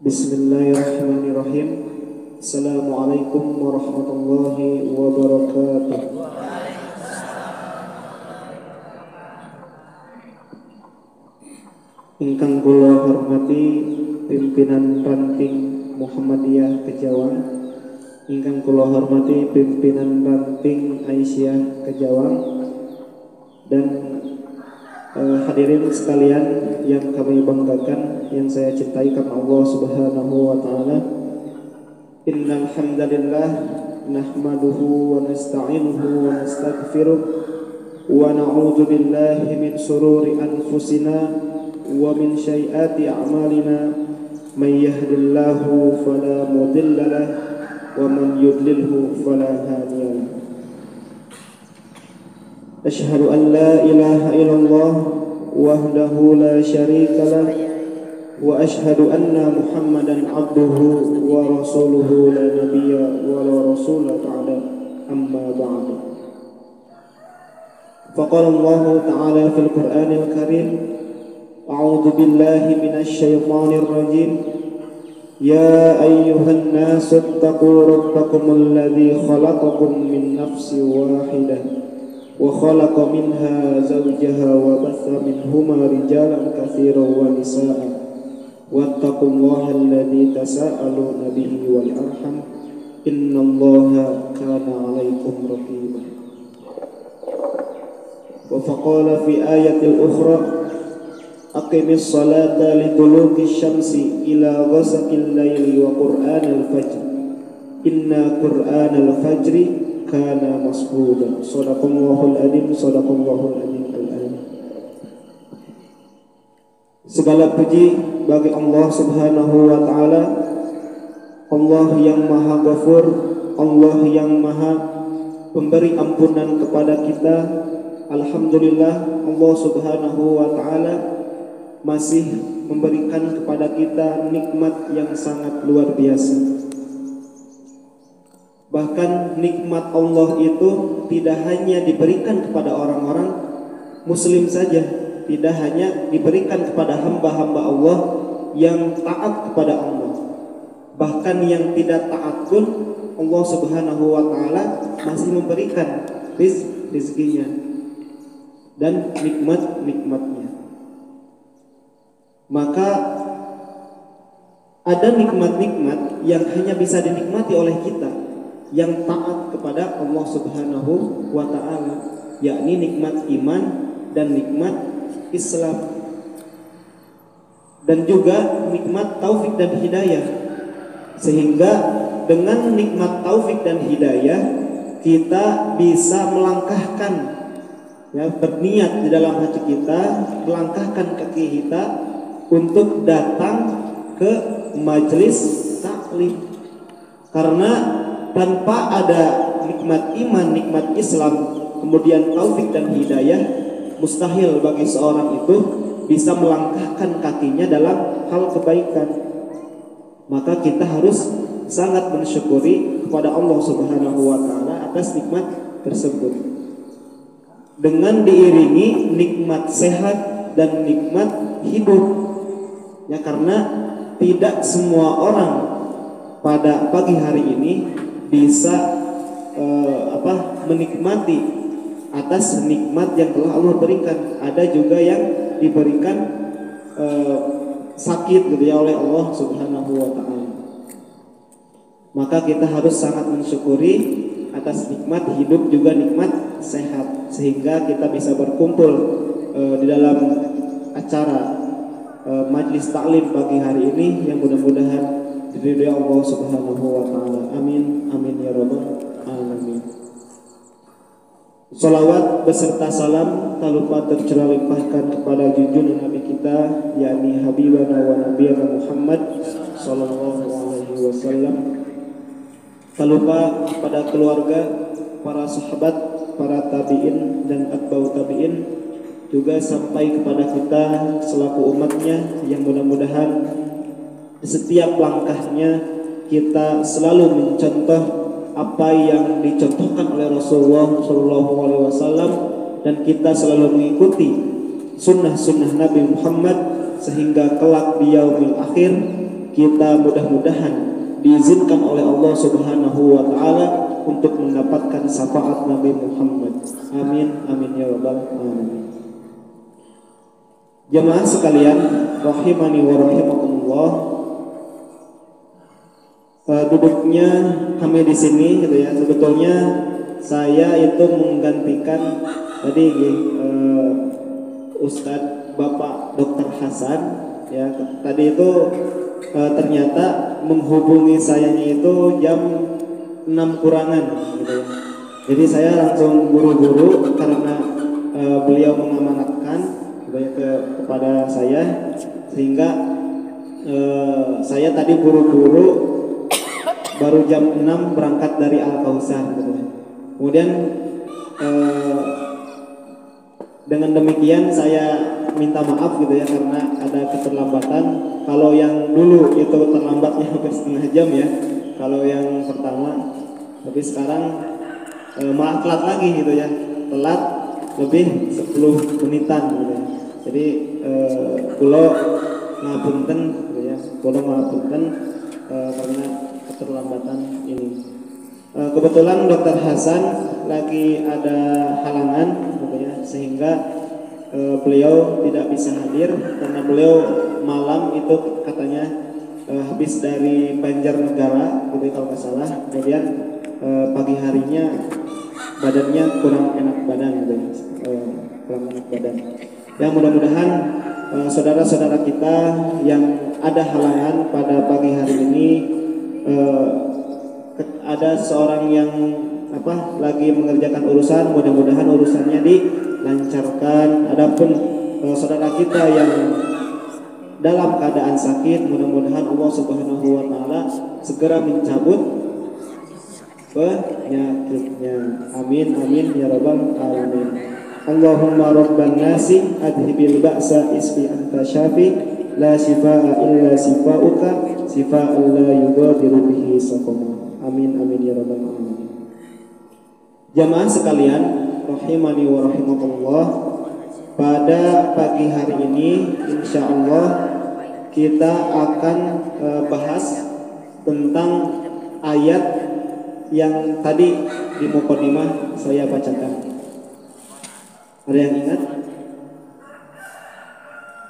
Bismillahirrahmanirrahim. Assalamualaikum warahmatullahi wabarakatuh. Ingkang kula hormati pimpinan ranting Muhammadiyah Kejawang, ingkang kula hormati pimpinan ranting Aisyah Kejawang, dan hadirin sekalian yang kami banggakan, yang saya cintai karena Allah Subhanahu wa taala. Innal hamdalillah nahmaduhu wa nasta'inuhu wa nastaghfiruh wa na'udzu billahi min shururi anfusina wa min sayyiati a'malina. May yahdihillahu fala mudilla lahu wa man yudlilhu fala hadiya lahu. Asyhadu an la ilaha illallah wahdahu la syarika lah wa asyhadu anna Muhammadan abduhu wa rasuluhu la nabiyya wa la rasula ta'ala amma ba'du. Faqala Allah ta'ala fil Qur'anil Karim, a'udzu billahi minasy syaithanir rajim. Ya ayyuhan nasu ittaqu rabbakumul ladzi khalaqakum min nafsin wahidah wa khalaqa minha zawjaha wa batha minhuma rijalan katsiran wa nisaa'a wattaqullaha alladzi tasaaluna bihi wal arham innallaha kana 'alaikum raqiba. Wa faqala fi ayatil ukhra aqimis salata liduluki syamsi ila ghasaqil laili wa qur'anal fajr inna qur'anal fajri kana masbudan. Shadaqallahul adzim, shadaqallahul adzim al-alim. Segala puji bagi Allah Subhanahu wa taala, Allah yang Maha Ghafur, Allah yang Maha pemberi ampunan kepada kita. Alhamdulillah, Allah Subhanahu wa taala masih memberikan kepada kita nikmat yang sangat luar biasa. Bahkan nikmat Allah itu tidak hanya diberikan kepada orang-orang muslim saja, tidak hanya diberikan kepada hamba-hamba Allah yang taat kepada Allah. Bahkan yang tidak taat pun Allah Subhanahu wa taala masih memberikan rezekinya dan nikmat-nikmatnya. Maka ada nikmat-nikmat yang hanya bisa dinikmati oleh kita yang taat kepada Allah Subhanahu wa ta'ala, yakni nikmat iman dan nikmat Islam, dan juga nikmat taufik dan hidayah. Sehingga dengan nikmat taufik dan hidayah kita bisa melangkahkan, ya, berniat di dalam hati kita, melangkahkan kaki kita untuk datang ke majelis taklim. Karena tanpa ada nikmat iman, nikmat Islam, kemudian taufik dan hidayah, mustahil bagi seorang itu bisa melangkahkan kakinya dalam hal kebaikan. Maka kita harus sangat bersyukuri kepada Allah Subhanahu wa taala atas nikmat tersebut. Dengan diiringi nikmat sehat dan nikmat hidup. Ya, karena tidak semua orang pada pagi hari ini bisa menikmati atas nikmat yang telah Allah berikan. Ada juga yang diberikan sakit gitu ya oleh Allah Subhanahu wa taala. Maka kita harus sangat mensyukuri atas nikmat hidup, juga nikmat sehat, sehingga kita bisa berkumpul di dalam acara majlis taklim pagi hari ini yang mudah-mudahan diridhoi Allah Subhanahu wa taala. Amin amin ya rabbal alamin. Salawat beserta salam tak lupa tercurah limpahkan kepada junjungan Nabi kita, yakni Habibana wa Nabiyana Muhammad sallallahu alaihi wasallam. Tak lupa kepada keluarga, para sahabat, para tabi'in dan atba'ut tabi'in, juga sampai kepada kita selaku umatnya, yang mudah-mudahan setiap langkahnya kita selalu mencontoh apa yang dicontohkan oleh Rasulullah SAW, dan kita selalu mengikuti sunnah-sunnah Nabi Muhammad, sehingga kelak di yaumil akhir kita mudah-mudahan diizinkan oleh Allah Subhanahu wa taala untuk mendapatkan syafaat Nabi Muhammad. Amin amin ya rabbal alamin. Jemaah sekalian rahimani wa rahimakumullah, duduknya kami di sini gitu ya. Sebetulnya saya itu menggantikan tadi Ustadz Bapak Dr. Hasan ya. Tadi itu ternyata menghubungi sayanya itu jam 6 kurangan gitu ya. Jadi saya langsung buru-buru karena beliau mengamanatkan gitu ya, kepada saya, sehingga saya tadi buru-buru baru jam 6 berangkat dari Al-Kautsar gitu ya. Kemudian dengan demikian saya minta maaf gitu ya karena ada keterlambatan. Kalau yang dulu itu terlambatnya hampir setengah jam ya, kalau yang pertama. Tapi sekarang malah telat lagi gitu ya, telat lebih 10 menitan gitu ya. Jadi kulo ngapunten gitu ya, kulo ngapunten karena keterlambatan ini. Kebetulan Dr. Hasan lagi ada halangan gitu ya, sehingga beliau tidak bisa hadir karena beliau malam itu katanya habis dari Banjarnegara gitu kalau nggak salah. Kemudian pagi harinya badannya kurang enak badan gitu ya, kurang enak badan. Ya mudah-mudahan saudara-saudara kita yang ada halangan pada pagi hari ini, ada seorang yang lagi mengerjakan urusan, mudah-mudahan urusannya dilancarkan. Adapun saudara kita yang dalam keadaan sakit, mudah-mudahan Allah Subhanahu wa taala segera mencabut penyakitnya. Amin amin ya rabbal alamin. Allahumma rabban nasi adhibil ba'sa isfi anta syafi la shifaa illa shifauka shifaan la yughadiru bihi saqama. Amin amin ya rabbal alamin. Jamaah sekalian rahimani wa rahimakumullah, pada pagi hari ini insya Allah kita akan bahas tentang ayat yang tadi di mukadimah saya bacakan. Ada yang ingat?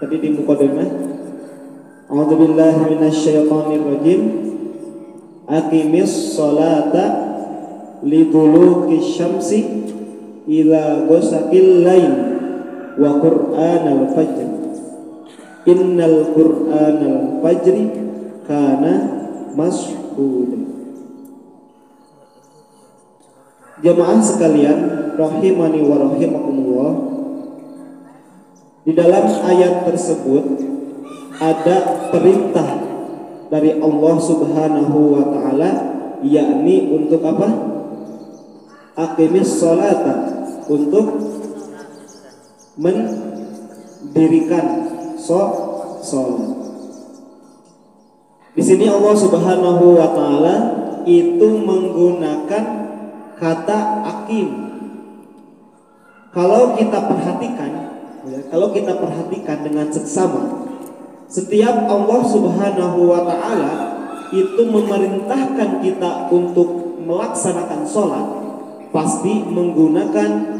Tadi di mukadimah, a'udzubillahi minasyaitonir rajim. Aqimis sholata liduluki syamsi ila ghasaqil lail wa qur'anal fajr innal qur'anal fajri kana mashhuda. Jemaah sekalian rahimani wa rahimakumullah, di dalam ayat tersebut ada perintah dari Allah Subhanahu wa taala, yakni untuk apa? Aqimis sholata, untuk mendirikan sholat. Di sini Allah Subhanahu wa taala itu menggunakan kata aqim. Kalau kita perhatikan dengan seksama, setiap Allah Subhanahu wa taala itu memerintahkan kita untuk melaksanakan sholat, pasti menggunakan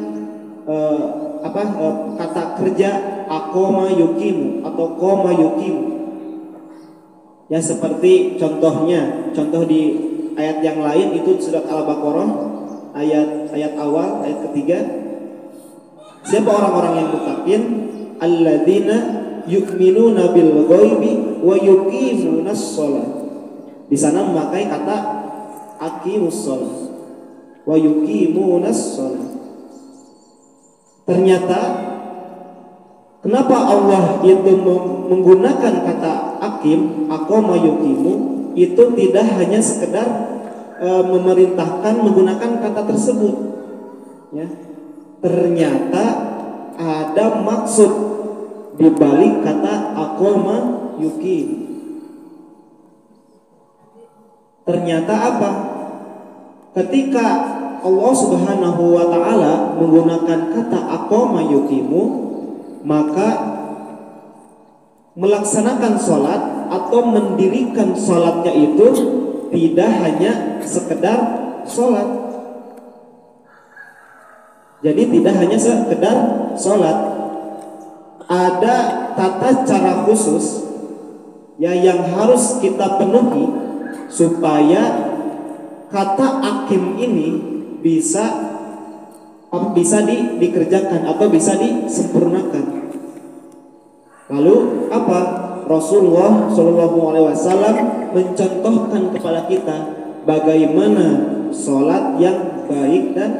kata kerja aqama yuqimu atau qama yuqimu. Ya seperti contoh di ayat yang lain itu surat Al-Baqarah ayat awal, ayat ketiga. Siapa orang-orang yang mutakin? Alladzina yu'minuna bil ghaibi wa yuqimunas shalah. Di sana memakai kata aqimus shalah wa yuqimunas shalah. Ternyata kenapa Allah itu menggunakan kata aqim, aqama yuqimu, itu tidak hanya sekedar memerintahkan menggunakan kata tersebut ya. Ternyata ada maksud di balik kata aqama yuqim. Ternyata apa? Ketika Allah Subhanahu wa taala menggunakan kata aqama yuqimu, maka melaksanakan sholat atau mendirikan sholatnya itu tidak hanya sekedar sholat. Jadi tidak hanya sekedar sholat, ada tata cara khusus ya yang harus kita penuhi supaya kata akim ini bisa dikerjakan atau bisa disempurnakan. Lalu apa? Rasulullah Shallallahu Alaihi Wasallam mencontohkan kepada kita bagaimana sholat yang baik dan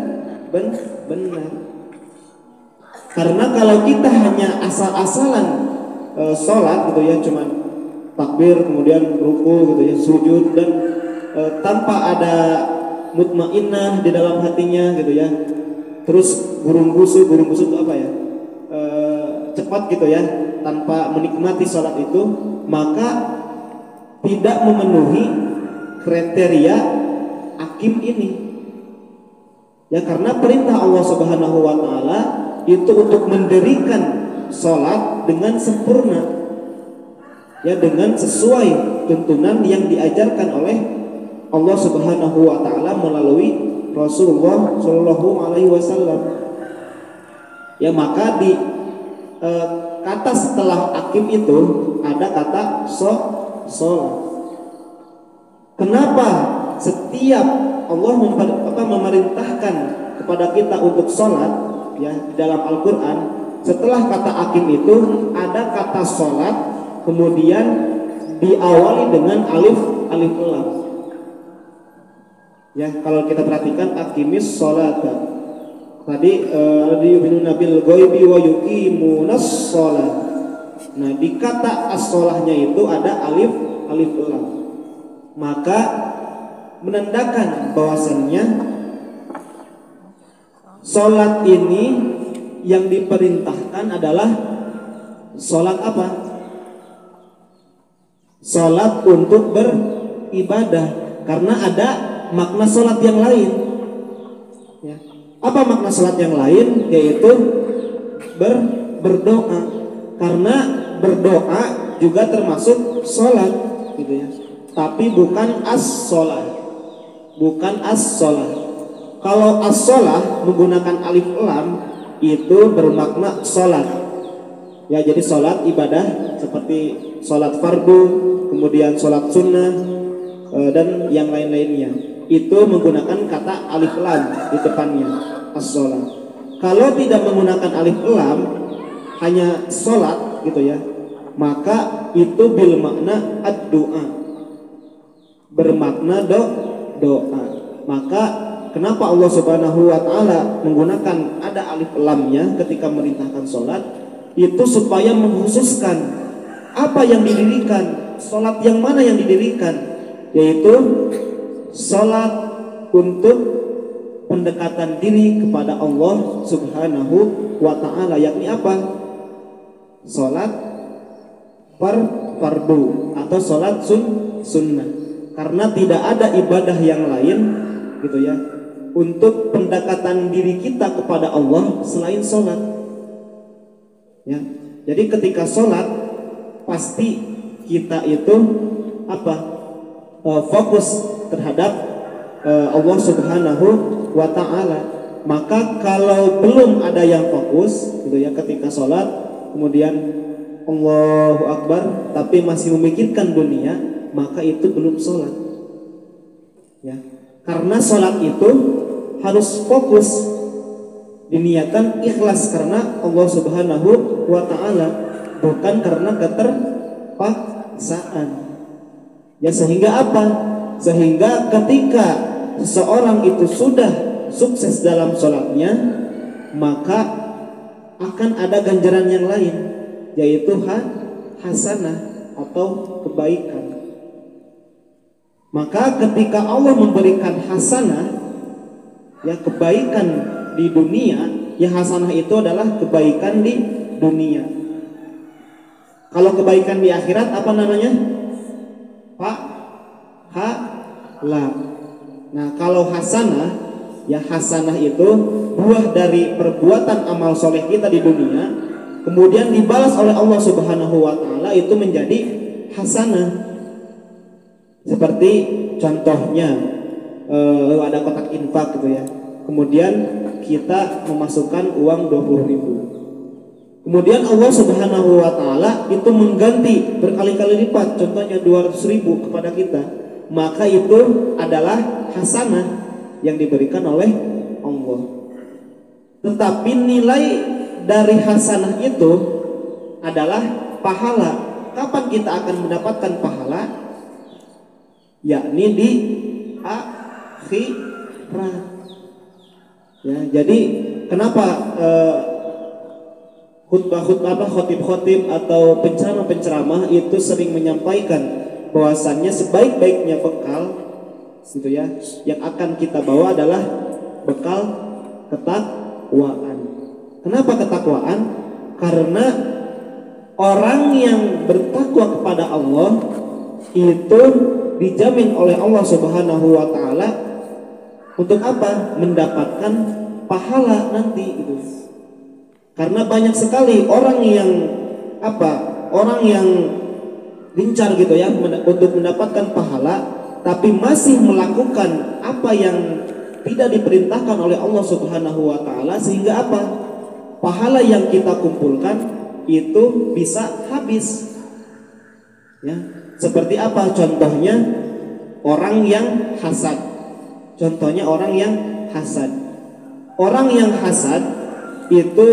benar. Karena kalau kita hanya asal-asalan sholat gitu ya, cuman takbir kemudian ruku gitu ya, sujud dan tanpa ada mutmainnah di dalam hatinya gitu ya, terus burung gusu itu apa ya, cepat gitu ya, tanpa menikmati sholat itu, maka tidak memenuhi kriteria akim ini ya, karena perintah Allah Subhanahu wa Ta'ala itu untuk mendirikan sholat dengan sempurna ya, dengan sesuai tuntunan yang diajarkan oleh Allah Subhanahu wa Ta'ala melalui Rasulullah Shallallahu Alaihi Wasallam ya. Maka di kata setelah akim itu ada kata sholat. Kenapa setiap Allah memerintahkan kepada kita untuk sholat ya dalam Al-Quran, setelah kata akim itu ada kata sholat, kemudian diawali dengan alif lam ya. Kalau kita perhatikan aqimis sholat tadi yu'minuna bil ghaibi wa yuqimunas sholat. Nah di kata as-sholahnya itu ada alif lam, maka menandakan bahwasannya sholat ini yang diperintahkan adalah sholat apa? Sholat untuk beribadah, karena ada makna sholat yang lain ya. Apa makna sholat yang lain? Yaitu berdoa, karena berdoa juga termasuk sholat gitu ya, tapi bukan as-sholat. Kalau as-sholat menggunakan alif lam itu bermakna sholat ya, jadi sholat ibadah seperti sholat fardu, kemudian sholat sunnah dan yang lain-lainnya, itu menggunakan kata alif lam di depannya, as-sholat. Kalau tidak menggunakan alif lam, hanya sholat gitu ya, maka itu bil makna ad-doa, bermakna doa. Maka kenapa Allah Subhanahu wa Ta'ala menggunakan ada alif lamnya ketika merintahkan sholat? Itu supaya mengkhususkan apa yang didirikan, sholat yang mana yang didirikan, yaitu sholat untuk pendekatan diri kepada Allah Subhanahu wa Ta'ala, yakni apa? Sholat fardu atau sholat sunnah, karena tidak ada ibadah yang lain gitu ya untuk pendekatan diri kita kepada Allah selain sholat ya. Jadi ketika sholat pasti kita itu apa? Fokus terhadap Allah Subhanahu wa Ta'ala. Maka kalau belum ada yang fokus gitu ya ketika sholat, kemudian Allahu Akbar tapi masih memikirkan dunia, maka itu belum sholat ya. Karena sholat itu harus fokus, diniatkan ikhlas karena Allah Subhanahu wa Ta'ala, bukan karena keterpaksaan ya. Sehingga apa? Sehingga ketika seseorang itu sudah sukses dalam sholatnya, maka akan ada ganjaran yang lain, yaitu hasanah atau kebaikan. Maka ketika Allah memberikan hasanah ya, kebaikan di dunia ya, hasanah itu adalah kebaikan di dunia. Kalau kebaikan di akhirat apa namanya? Pahala. Nah kalau hasanah ya, hasanah itu buah dari perbuatan amal soleh kita di dunia, kemudian dibalas oleh Allah Subhanahu wa taala itu menjadi hasanah. Seperti contohnya ada kotak infak gitu ya. Kemudian kita memasukkan uang 20.000. Kemudian Allah Subhanahu wa taala itu mengganti berkali-kali lipat, contohnya 200.000 kepada kita. Maka itu adalah hasanah yang diberikan oleh Allah. Tetapi nilai dari hasanah itu adalah pahala. Kapan kita akan mendapatkan pahala? Yakni di akhirat. Ya, jadi kenapa khotib-khotib atau penceramah-penceramah itu sering menyampaikan bahwasannya sebaik-baiknya bekal gitu ya, yang akan kita bawa adalah bekal ketakwaan. Kenapa ketakwaan? Karena orang yang bertakwa kepada Allah itu dijamin oleh Allah Subhanahu wa taala untuk apa? Mendapatkan pahala nanti itu. Karena banyak sekali orang yang orang yang gencar gitu ya untuk mendapatkan pahala, tapi masih melakukan apa yang tidak diperintahkan oleh Allah Subhanahu wa taala, sehingga apa? Pahala yang kita kumpulkan itu bisa habis. Ya, seperti apa? Contohnya orang yang hasad. Contohnya orang yang hasad. Orang yang hasad itu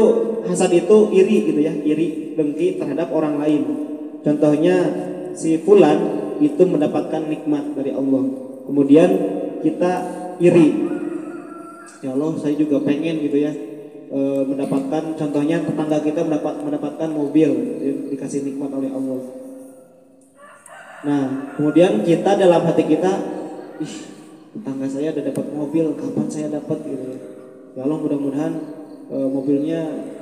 iri gitu ya, iri, dengki terhadap orang lain. Contohnya si fulan itu mendapatkan nikmat dari Allah, kemudian kita iri. Ya Allah, saya juga pengen gitu ya mendapatkan, contohnya tetangga kita mendapatkan mobil, dikasih nikmat oleh Allah. Nah, kemudian kita dalam hati kita, tetangga saya udah dapat mobil, kapan saya dapat gitu ya. Ya Allah, mudah-mudahan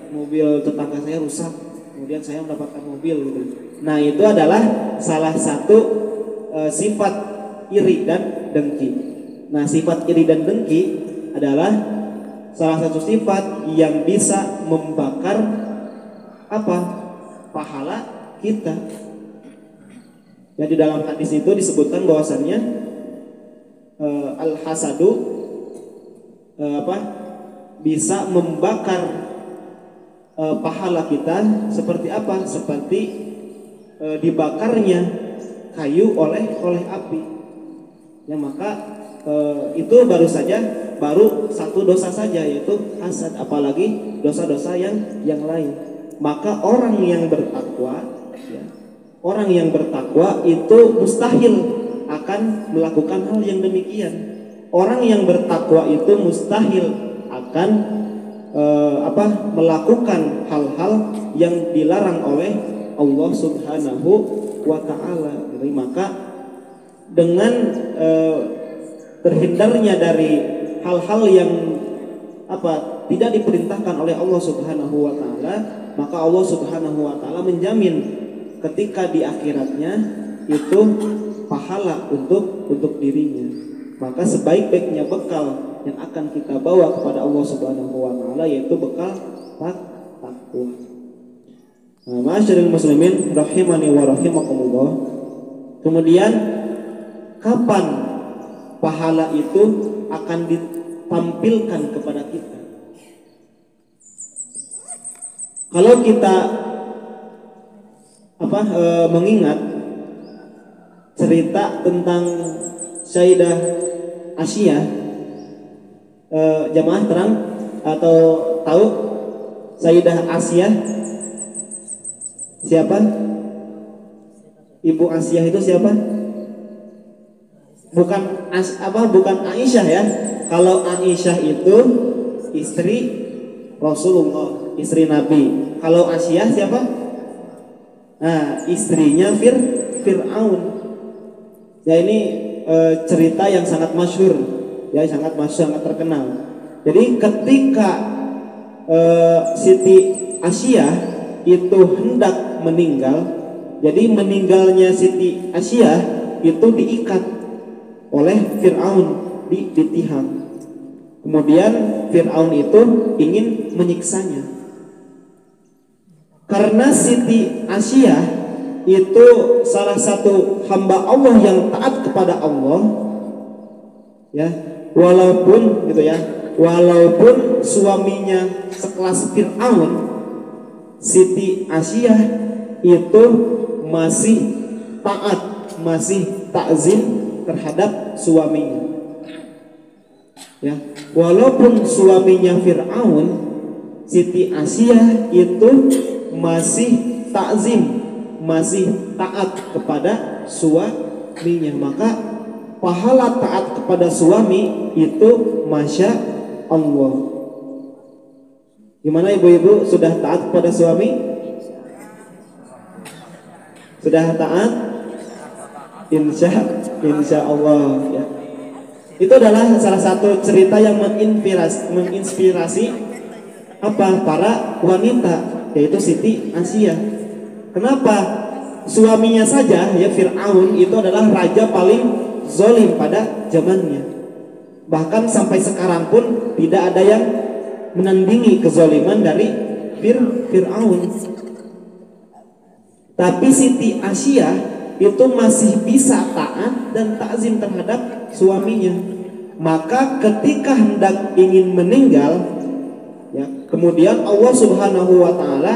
mobil tetangga saya rusak, kemudian saya mendapatkan mobil gitu. Nah, itu adalah salah satu sifat iri dan dengki. Nah, sifat iri dan dengki adalah salah satu sifat yang bisa membakar pahala kita. Ya, di dalam hadis itu disebutkan bahwasannya al-hasadu bisa membakar pahala kita seperti apa? Seperti dibakarnya kayu oleh api. Ya, maka itu baru satu dosa saja, yaitu hasad, apalagi dosa-dosa yang lain. Maka orang yang bertakwa itu mustahil akan melakukan hal yang demikian. Orang yang bertakwa itu mustahil akan melakukan hal-hal yang dilarang oleh Allah Subhanahu wa taala. Jadi maka dengan terhindarnya dari hal-hal yang tidak diperintahkan oleh Allah Subhanahu wa taala, maka Allah Subhanahu wa taala menjamin ketika di akhiratnya itu pahala untuk dirinya. Maka sebaik-baiknya bekal yang akan kita bawa kepada Allah Subhanahu wa taala yaitu bekal takwa. Ma'asyiral muslimin rahimani wa rahimakumullah. Kemudian kapan pahala itu akan ditampilkan kepada kita? Kalau kita mengingat cerita tentang Sayyidah Asyiyah, jamaah terang atau tahu Sayyidah Asyiyah siapa? Ibu Asyiyah itu siapa? Bukan Aisyah ya. Kalau Aisyah itu istri Rasulullah, istri Nabi. Kalau Asyiyah siapa? Nah, istrinya Fir'aun. Ya, ini cerita yang sangat masyhur, ya, sangat terkenal. Jadi ketika Siti Asyiyah itu hendak meninggal, jadi meninggalnya Siti Asyiyah itu diikat oleh Fir'aun di tihang. Kemudian Fir'aun itu ingin menyiksanya. Karena Siti Asiyah itu salah satu hamba Allah yang taat kepada Allah, ya, walaupun gitu ya, walaupun suaminya sekelas Fir'aun, Siti Asiyah itu masih taat, masih takzim terhadap suaminya. Ya, walaupun suaminya Fir'aun, Siti Asiyah itu masih takzim, masih taat kepada suaminya. Maka pahala taat kepada suami itu Masya Allah. Gimana ibu-ibu, sudah taat kepada suami? Sudah taat? Insya Allah, ya. Itu adalah salah satu cerita yang menginspirasi apa para wanita, yaitu Siti Asiyah. Kenapa? Suaminya saja, ya, Fir'aun itu adalah raja paling zalim pada zamannya. Bahkan sampai sekarang pun tidak ada yang menandingi kezaliman dari Fir'aun. Tapi Siti Asiyah itu masih bisa taat dan takzim terhadap suaminya. Maka ketika hendak ingin meninggal, ya, kemudian Allah Subhanahu wa Ta'ala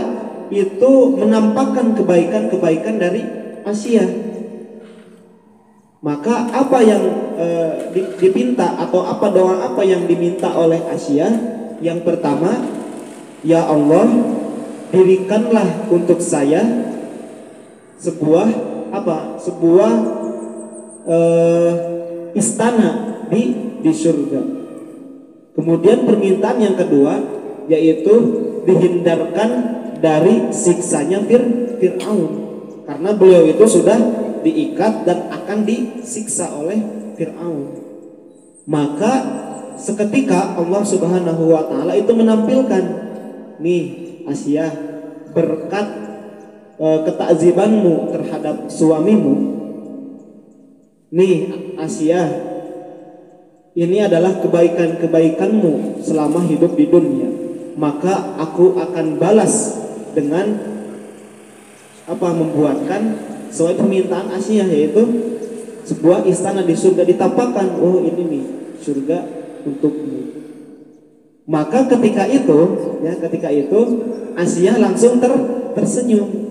itu menampakkan kebaikan-kebaikan dari Asiyah. Maka apa yang dipinta atau apa doa apa yang diminta oleh Asiyah? Yang pertama, ya Allah, dirikanlah untuk saya sebuah istana di surga. Kemudian permintaan yang kedua yaitu dihindarkan dari siksanya Fir'aun, karena beliau itu sudah diikat dan akan disiksa oleh Fir'aun. Maka seketika Allah Subhanahu wa Ta'ala itu menampilkan, nih Asiyah, berkat ketakzibanmu terhadap suamimu, nih Asiyah, ini adalah kebaikan-kebaikanmu selama hidup di dunia, maka aku akan balas dengan membuatkan sesuai permintaan Asiyah, yaitu sebuah istana di surga, ditampakkan, oh ini nih surga untukmu. Maka ketika itu Asiyah langsung tersenyum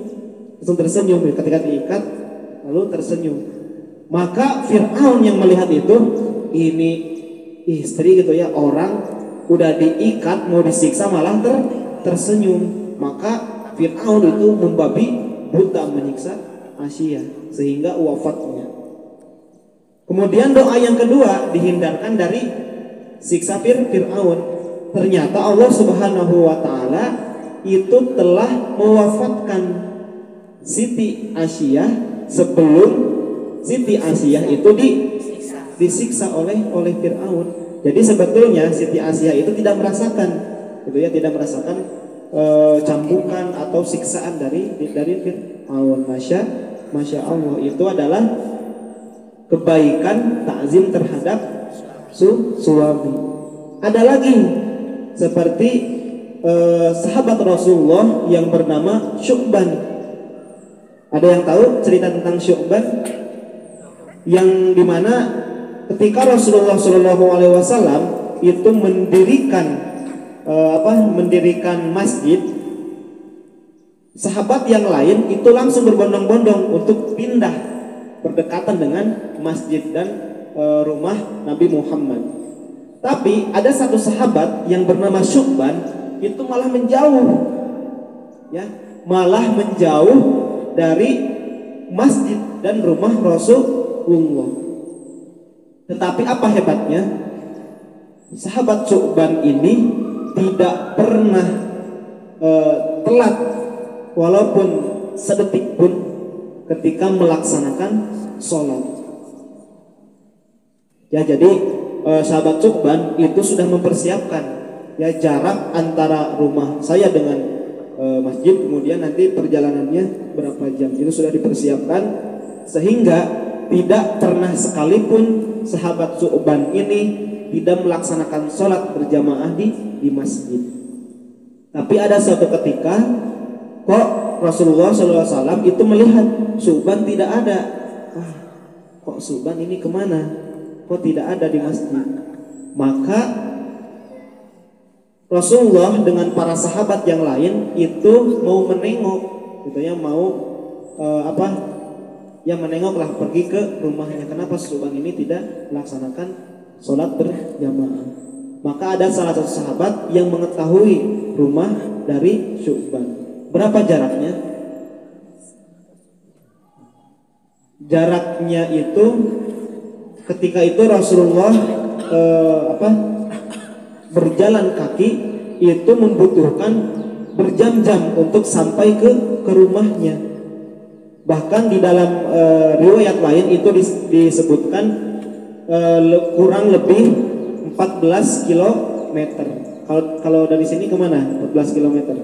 ketika diikat, lalu tersenyum. Maka Fir'aun yang melihat itu, ini istri gitu ya, orang udah diikat mau disiksa malah tersenyum. Maka Fir'aun itu membabi buta menyiksa Asiyah sehingga wafatnya. Kemudian doa yang kedua, dihindarkan dari siksa Fir'aun. Ternyata Allah Subhanahu wa Ta'ala itu telah mewafatkan Siti Asiyah sebelum Siti Asiyah itu disiksa oleh Fir'aun. Jadi sebetulnya Siti Asiyah itu tidak merasakan cambukan atau siksaan dari Fir'aun. Masya Allah, itu adalah kebaikan takzim terhadap suami. Ada lagi seperti sahabat Rasulullah yang bernama Syu'ban. Ada yang tahu cerita tentang Syu'ban? Yang dimana ketika Rasulullah SAW itu mendirikan masjid, sahabat yang lain itu langsung berbondong-bondong untuk pindah berdekatan dengan masjid dan rumah Nabi Muhammad. Tapi ada satu sahabat yang bernama Syu'ban itu malah menjauh dari masjid dan rumah Rasulullah. Tetapi apa hebatnya? Sahabat Syu'ban ini tidak pernah telat walaupun sedetik pun ketika melaksanakan sholat. Ya, jadi sahabat Syu'ban itu sudah mempersiapkan ya jarak antara rumah saya dengan masjid, kemudian nanti perjalanannya berapa jam, itu sudah dipersiapkan, sehingga tidak pernah sekalipun sahabat Syu'ban ini tidak melaksanakan sholat berjamaah di masjid. Tapi ada suatu ketika kok Rasulullah SAW itu melihat Syu'ban tidak ada. Wah, kok Syu'ban ini kemana? Kok tidak ada di masjid? Maka Rasulullah dengan para sahabat yang lain itu mau menengok, gitu ya, mau yang menengoklah, pergi ke rumahnya. Kenapa Syu'ban ini tidak melaksanakan sholat berjamaah? Maka ada salah satu sahabat yang mengetahui rumah dari Syu'ban. Berapa jaraknya? Jaraknya itu ketika itu Rasulullah berjalan kaki itu membutuhkan berjam-jam untuk sampai ke rumahnya. Bahkan di dalam riwayat lain itu disebutkan kurang lebih 14 kilometer. Kalau dari sini kemana? 14 kilometer.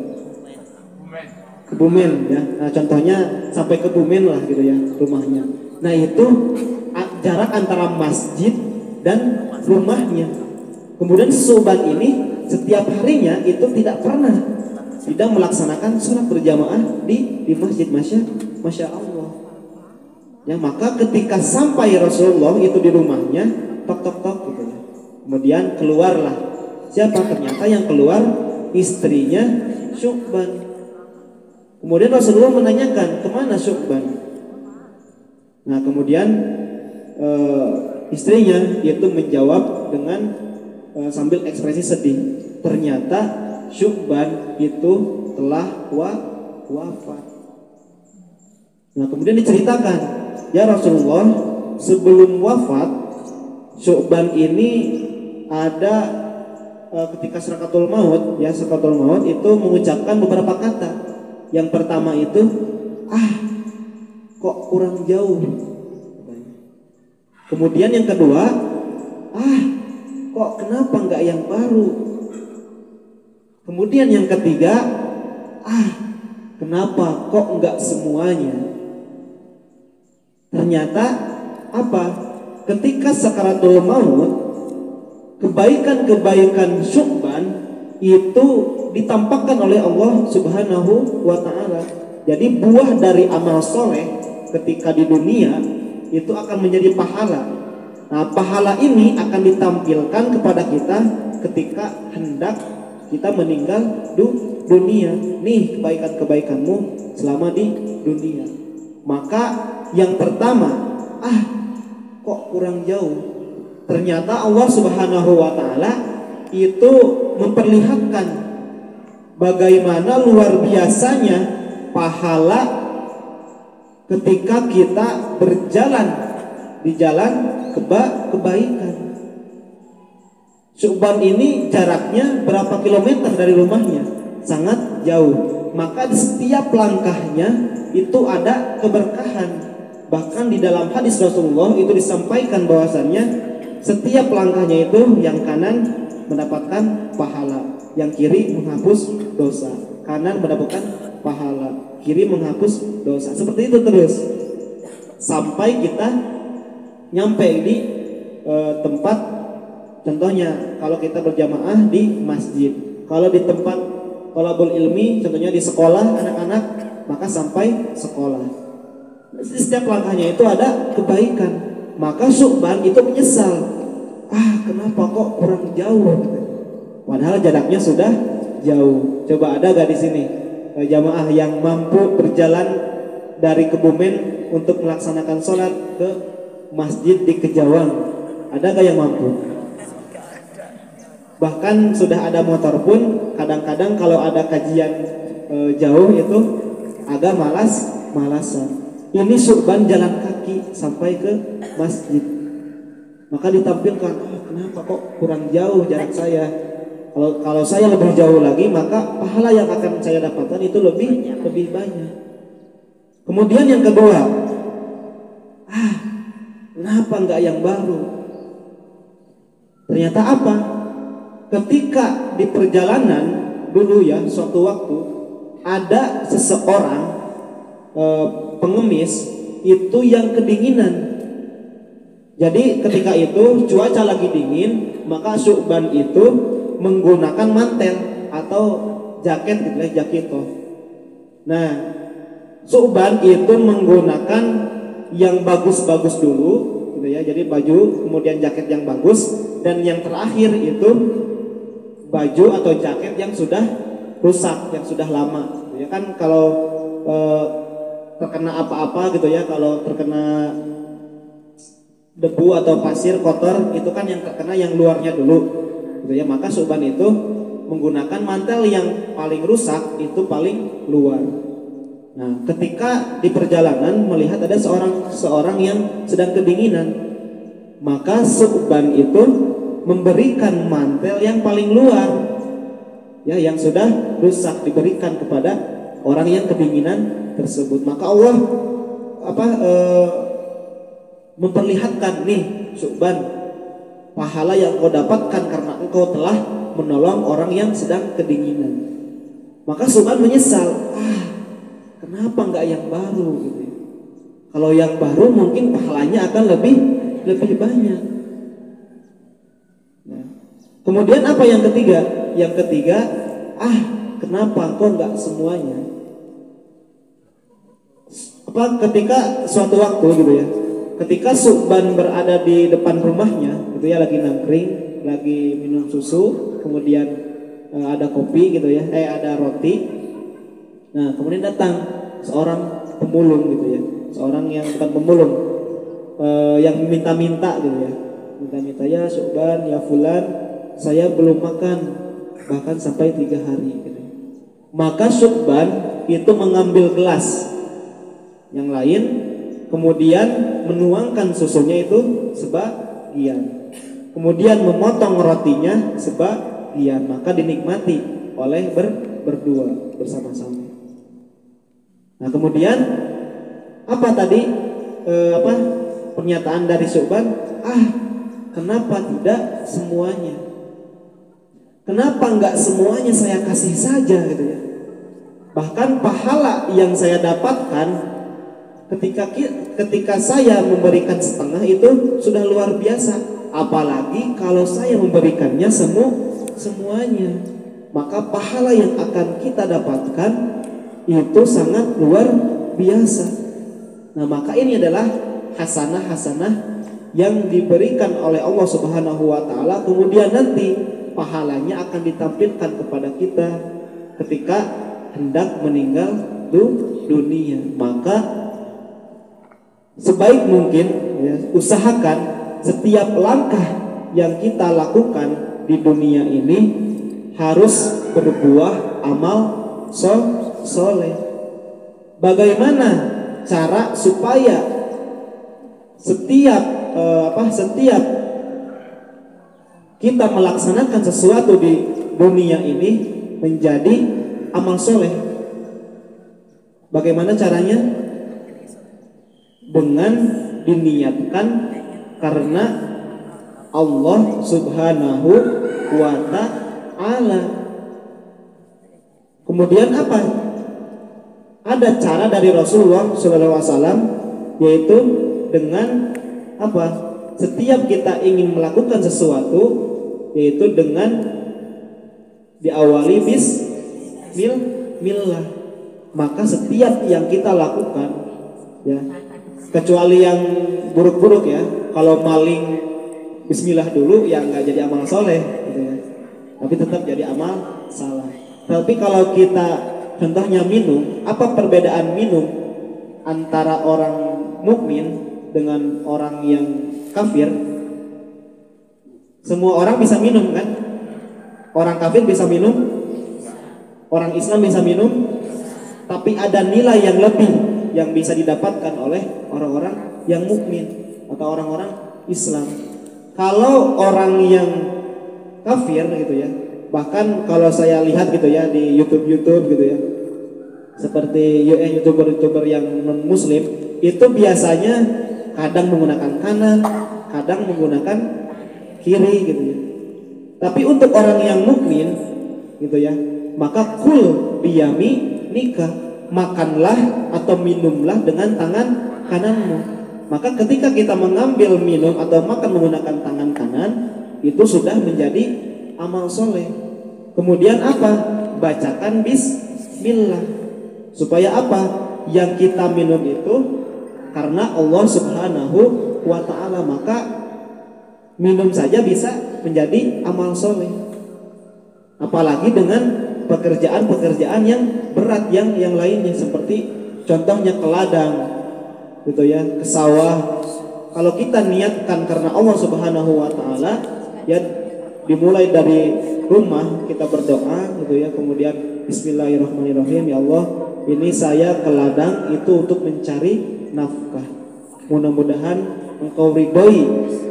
Kebumen ya. Nah, contohnya sampai ke Kebumen lah gitu ya rumahnya. Nah, itu jarak antara masjid dan rumahnya. Kemudian Syu'ban ini setiap harinya itu tidak pernah tidak melaksanakan sholat berjamaah di masjid. Masya Allah. Ya, maka ketika sampai Rasulullah itu di rumahnya, tok gitu ya. Kemudian keluarlah. Siapa? Ternyata yang keluar istrinya Syu'ban. Kemudian Rasulullah menanyakan, kemana Syu'ban? Nah, kemudian istrinya itu menjawab dengan sambil ekspresi sedih. Ternyata Syu'ban itu telah wafat. Nah, kemudian diceritakan, ya Rasulullah, sebelum wafat Syu'ban ini ada ketika sakaratul maut, ya sakaratul maut itu mengucapkan beberapa kata. Yang pertama itu, kok kurang jauh. Kemudian yang kedua, kok kenapa nggak yang baru. Kemudian yang ketiga, kenapa kok nggak semuanya. Ternyata apa? Ketika sakaratul maut, kebaikan-kebaikan Syu'ban itu ditampakkan oleh Allah Subhanahu wa ta'ala. Jadi buah dari amal soleh ketika di dunia itu akan menjadi pahala. Nah, pahala ini akan ditampilkan kepada kita ketika hendak kita meninggal dunia. Nih kebaikan-kebaikanmu selama di dunia. Maka yang pertama, kok kurang jauh. Ternyata Allah Subhanahu wa ta'ala itu memperlihatkan bagaimana luar biasanya pahala ketika kita berjalan di jalan kebaikan. Syu'ban ini jaraknya berapa kilometer dari rumahnya? Sangat jauh. Maka di setiap langkahnya itu ada keberkahan. Bahkan di dalam hadis Rasulullah itu disampaikan bahwasannya setiap langkahnya itu yang kanan mendapatkan pahala, yang kiri menghapus dosa. Kanan mendapatkan pahala, kiri menghapus dosa. Seperti itu terus sampai kita nyampe di tempat. Contohnya kalau kita berjamaah di masjid, kalau di tempat thalabul ilmi, contohnya di sekolah anak-anak, maka sampai sekolah. Di setiap langkahnya itu ada kebaikan. Maka Syu'ban itu menyesal, kenapa kok kurang jauh? Padahal jaraknya sudah jauh. Coba ada gak di sini jamaah yang mampu berjalan dari Kebumen untuk melaksanakan sholat ke masjid di Kejawang? Ada gak yang mampu? Bahkan sudah ada motor pun kadang-kadang kalau ada kajian jauh itu agak malasan. Ini Syu'ban jalan kaki sampai ke masjid. Maka ditampilkan, kenapa kok kurang jauh jarak saya? Kalau saya lebih jauh lagi, maka pahala yang akan saya dapatkan itu lebih banyak. Kemudian yang kedua, kenapa nggak yang baru? Ternyata apa? Ketika di perjalanan dulu ya, suatu waktu ada seseorang pengemis itu yang kedinginan. Jadi ketika itu cuaca lagi dingin, maka Syu'ban itu menggunakan mantel atau jaket gitu ya, jakito. Nah, Syu'ban itu menggunakan yang bagus-bagus dulu gitu ya. Jadi baju, kemudian jaket yang bagus, dan yang terakhir itu baju atau jaket yang sudah rusak, yang sudah lama gitu ya. Kan kalau terkena apa-apa gitu ya, kalau terkena debu atau pasir kotor itu kan yang terkena yang luarnya dulu gitu ya. Maka Syu'ban itu menggunakan mantel yang paling rusak itu paling luar. Nah, ketika di perjalanan melihat ada seorang yang sedang kedinginan, maka Syu'ban itu memberikan mantel yang paling luar, ya, yang sudah rusak, diberikan kepada orang yang kedinginan tersebut. Maka Allah memperlihatkan, nih Syu'ban, pahala yang kau dapatkan karena engkau telah menolong orang yang sedang kedinginan. Maka Syu'ban menyesal, kenapa nggak yang baru gitu ya? Kalau yang baru mungkin pahalanya akan lebih banyak. Nah, kemudian apa yang ketiga? Yang ketiga, kenapa kok nggak semuanya? Ketika suatu waktu gitu ya, ketika Syu'ban berada di depan rumahnya gitu ya, lagi nangkring, lagi minum susu, kemudian ada kopi gitu ya, ada roti. Nah, kemudian datang seorang pemulung gitu ya, seorang yang bukan pemulung, yang minta-minta gitu ya, minta-minta, ya Syu'ban, ya Fulan, saya belum makan bahkan sampai 3 hari gitu. Maka Syu'ban itu mengambil gelas yang lain, kemudian menuangkan susunya itu sebagian, kemudian memotong rotinya sebagian, maka dinikmati oleh berdua bersama-sama. Nah, kemudian apa tadi pernyataan dari Syu'ban? Kenapa tidak semuanya? Kenapa enggak semuanya saya kasih saja gitu ya? Bahkan pahala yang saya dapatkan ketika saya memberikan setengah itu sudah luar biasa. Apalagi kalau saya memberikannya semuanya, maka pahala yang akan kita dapatkan itu sangat luar biasa. Nah, maka ini adalah hasanah-hasanah yang diberikan oleh Allah Subhanahu wa taala, kemudian nanti pahalanya akan ditampilkan kepada kita ketika hendak meninggal dunia. Maka sebaik mungkin ya, usahakan setiap langkah yang kita lakukan di dunia ini harus berbuah amal soleh. Bagaimana cara supaya setiap kita melaksanakan sesuatu di dunia ini menjadi amal soleh? Bagaimana caranya? Dengan diniatkan karena Allah Subhanahu wa ta'ala. Kemudian apa? Ada cara dari Rasulullah SAW, yaitu dengan apa? Setiap kita ingin melakukan sesuatu, yaitu dengan diawali bismillah. Maka setiap yang kita lakukan, ya, kecuali yang buruk-buruk ya, kalau maling bismillah dulu ya nggak jadi amal soleh gitu ya, tapi tetap jadi amal salah. Tapi kalau kita contohnya minum, apa perbedaan minum antara orang mukmin dengan orang yang kafir? Semua orang bisa minum kan? Orang kafir bisa minum, orang Islam bisa minum, tapi ada nilai yang lebih yang bisa didapatkan oleh orang-orang yang mukmin atau orang-orang Islam. Kalau orang yang kafir gitu ya, bahkan kalau saya lihat gitu ya di YouTube gitu ya, seperti YouTuber yang non Muslim itu biasanya kadang menggunakan kanan, kadang menggunakan kiri gitu ya. Tapi untuk orang yang mukmin gitu ya, maka kul biyami nikah, makanlah atau minumlah dengan tangan kananmu. Maka ketika kita mengambil minum atau makan menggunakan tangan kanan, itu sudah menjadi amal soleh. Kemudian apa? Bacakan bismillah. Supaya apa? Yang kita minum itu karena Allah Subhanahu wa ta'ala, maka minum saja bisa menjadi amal soleh. Apalagi dengan pekerjaan-pekerjaan yang berat yang lainnya, seperti contohnya ke ladang gitu ya, ke sawah. Kalau kita niatkan karena Allah Subhanahu wa ta'ala, ya dimulai dari rumah kita berdoa gitu ya, kemudian bismillahirrahmanirrahim, ya Allah, ini saya ke ladang itu untuk mencari nafkah. Mudah-mudahan Engkau ridhoi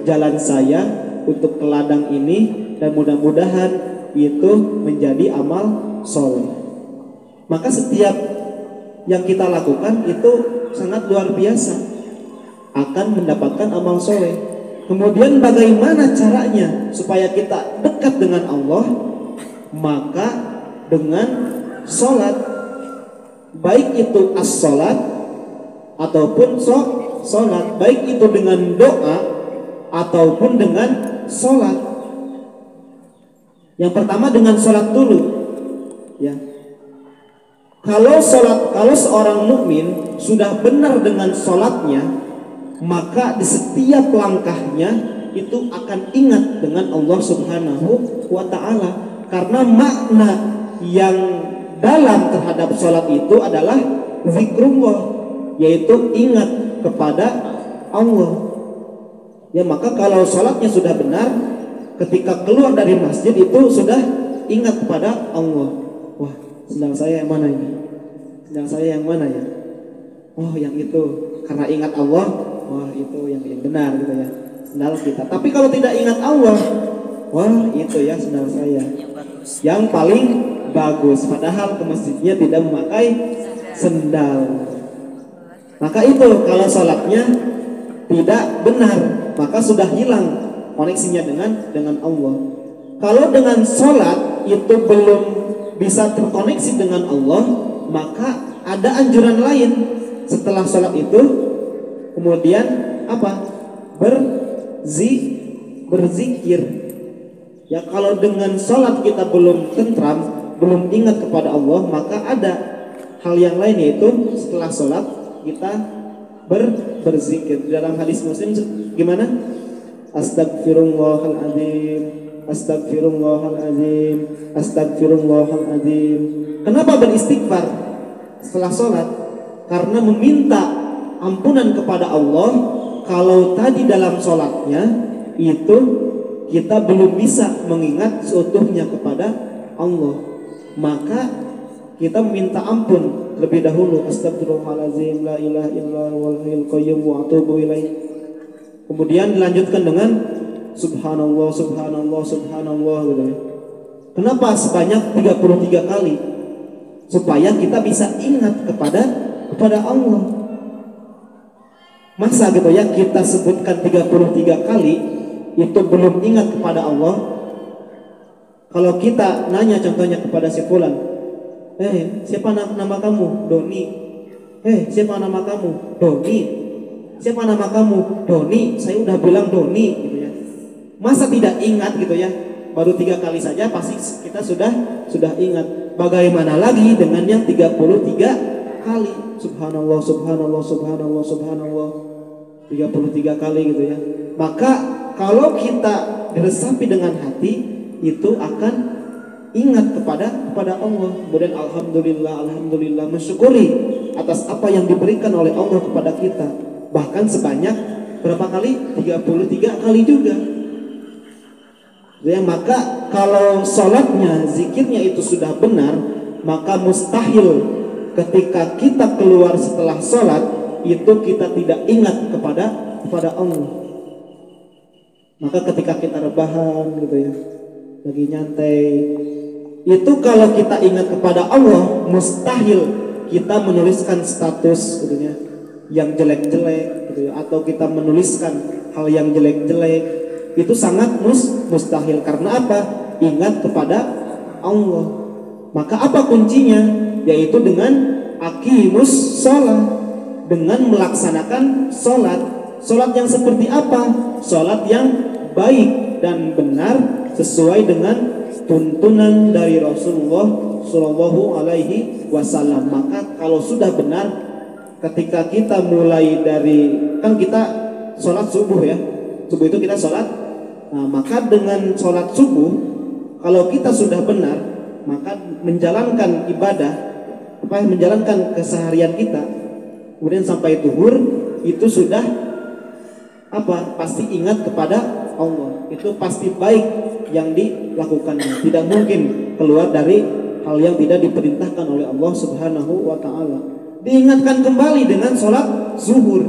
jalan saya untuk ke ladang ini, dan mudah-mudahan itu menjadi amal soleh. Maka setiap yang kita lakukan itu sangat luar biasa, akan mendapatkan amal soleh. Kemudian bagaimana caranya supaya kita dekat dengan Allah? Maka dengan sholat, baik itu as-sholat ataupun sholat, baik itu dengan doa ataupun dengan sholat. Yang pertama dengan sholat dulu, ya. Kalau seorang mukmin sudah benar dengan sholatnya, maka di setiap langkahnya itu akan ingat dengan Allah Subhanahu wa ta'ala. Karena makna yang dalam terhadap sholat itu adalah zikrullah, yaitu ingat kepada Allah. Ya, maka kalau sholatnya sudah benar, ketika keluar dari masjid itu sudah ingat kepada Allah. Wah, sendal saya yang mana ini? Sendal saya yang mana ya? Oh, yang itu. Karena ingat Allah, wah itu yang benar gitu ya, sendal kita. Tapi kalau tidak ingat Allah, wah itu ya sendal saya yang paling bagus, padahal ke masjidnya tidak memakai sendal. Maka itu kalau sholatnya tidak benar, maka sudah hilang koneksinya dengan Allah. Kalau dengan sholat itu belum bisa terkoneksi dengan Allah, maka ada anjuran lain setelah sholat itu. Kemudian apa? Berzikir. Ya, kalau dengan sholat kita belum tentram, belum ingat kepada Allah, maka ada hal yang lain, yaitu setelah sholat kita berzikir. Dalam hadis Muslim gimana? Astagfirullahaladzim, astagfirullahaladzim, astagfirullahaladzim. Kenapa beristighfar setelah sholat? Karena meminta ampunan kepada Allah. Kalau tadi dalam sholatnya itu kita belum bisa mengingat seutuhnya kepada Allah, maka kita meminta ampun lebih dahulu. Astagfirullahaladzim, la ilaha illallah wal hayyul qayyum wa atubu ilaih. Kemudian dilanjutkan dengan subhanallah, subhanallah, subhanallah gitu ya. Kenapa sebanyak 33 kali? Supaya kita bisa ingat kepada Allah. Masa gitu ya kita sebutkan 33 kali itu belum ingat kepada Allah? Kalau kita nanya contohnya kepada si fulan, siapa nama kamu? Doni. Siapa nama kamu? Doni. Siapa nama kamu? Doni. Saya udah bilang Doni gitu ya. Masa tidak ingat gitu ya? Baru 3 kali saja pasti kita sudah ingat. Bagaimana lagi dengan yang 33 kali? Subhanallah, subhanallah, subhanallah, subhanallah, 33 kali gitu ya. Maka kalau kita diresapi dengan hati, itu akan ingat kepada Allah. Kemudian alhamdulillah, alhamdulillah, mensyukuri atas apa yang diberikan oleh Allah kepada kita. Bahkan sebanyak berapa kali? 33 kali juga. Ya, maka kalau sholatnya, zikirnya itu sudah benar, maka mustahil ketika kita keluar setelah sholat itu kita tidak ingat kepada Allah. Maka ketika kita rebahan gitu ya, lagi nyantai, itu kalau kita ingat kepada Allah, mustahil kita menuliskan status gitu ya, yang jelek-jelek gitu ya, atau kita menuliskan hal yang jelek-jelek. Itu sangat mustahil. Karena apa? Ingat kepada Allah. Maka apa kuncinya? Yaitu dengan aqimus sholat, dengan melaksanakan sholat. Sholat yang seperti apa? Sholat yang baik dan benar sesuai dengan tuntunan dari Rasulullah Shallallahu Alaihi Wasallam. Maka kalau sudah benar, ketika kita mulai dari, kan kita sholat subuh ya, subuh itu kita sholat. Nah, maka dengan sholat subuh, kalau kita sudah benar, maka menjalankan ibadah, menjalankan keseharian kita, kemudian sampai zuhur itu sudah pasti ingat kepada Allah. Itu pasti baik yang dilakukannya. Tidak mungkin keluar dari hal yang tidak diperintahkan oleh Allah Subhanahu wa taala. Diingatkan kembali dengan sholat zuhur,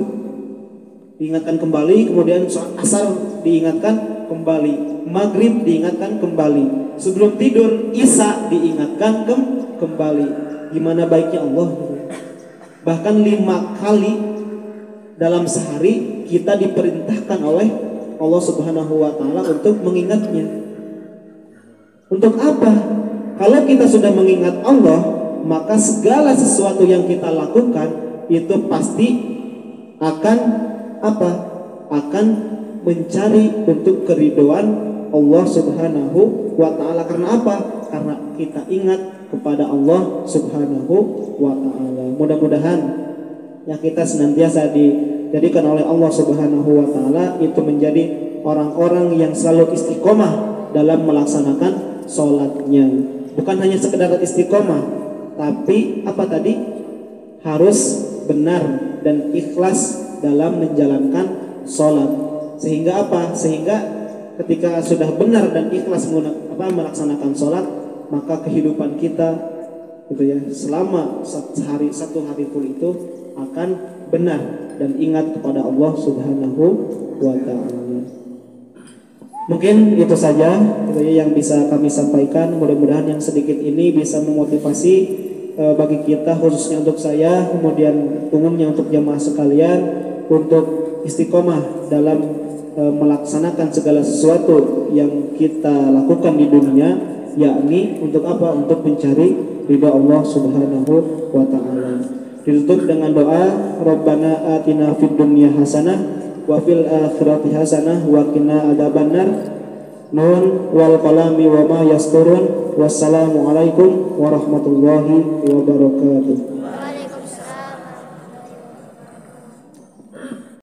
diingatkan kembali, kemudian sholat asar diingatkan kembali, maghrib diingatkan kembali, sebelum tidur isya diingatkan kembali. Gimana baiknya Allah? Bahkan 5 kali dalam sehari kita diperintahkan oleh Allah Subhanahu wa taala untuk mengingatnya. Untuk apa? Kalau kita sudah mengingat Allah, maka segala sesuatu yang kita lakukan itu pasti akan akan mencari untuk keridhaan Allah Subhanahu wa taala. Karena apa? Karena kita ingat kepada Allah Subhanahu wa taala. Mudah-mudahan yang kita senantiasa dijadikan oleh Allah Subhanahu wa taala itu menjadi orang-orang yang selalu istiqomah dalam melaksanakan sholatnya. Bukan hanya sekedar istiqomah, tapi harus benar dan ikhlas dalam menjalankan sholat. Sehingga Sehingga ketika sudah benar dan ikhlas melaksanakan sholat, maka kehidupan kita selama satu hari full itu akan benar dan ingat kepada Allah Subhanahu wa ta'ala. Mungkin itu saja yang bisa kami sampaikan. Mudah-mudahan yang sedikit ini bisa memotivasi bagi kita, khususnya untuk saya, kemudian umumnya untuk jamaah sekalian, untuk istiqomah dalam melaksanakan segala sesuatu yang kita lakukan di dunia, yakni untuk untuk mencari ridha Allah Subhanahu wa ta'ala. Ditutup dengan doa, Rabbana atina fid dunya hasanah wa fil akhirati hasanah wa qina adzabannar. Nun wal qalami wa ma yasturun. Wassalamualaikum warahmatullahi wabarakatuh.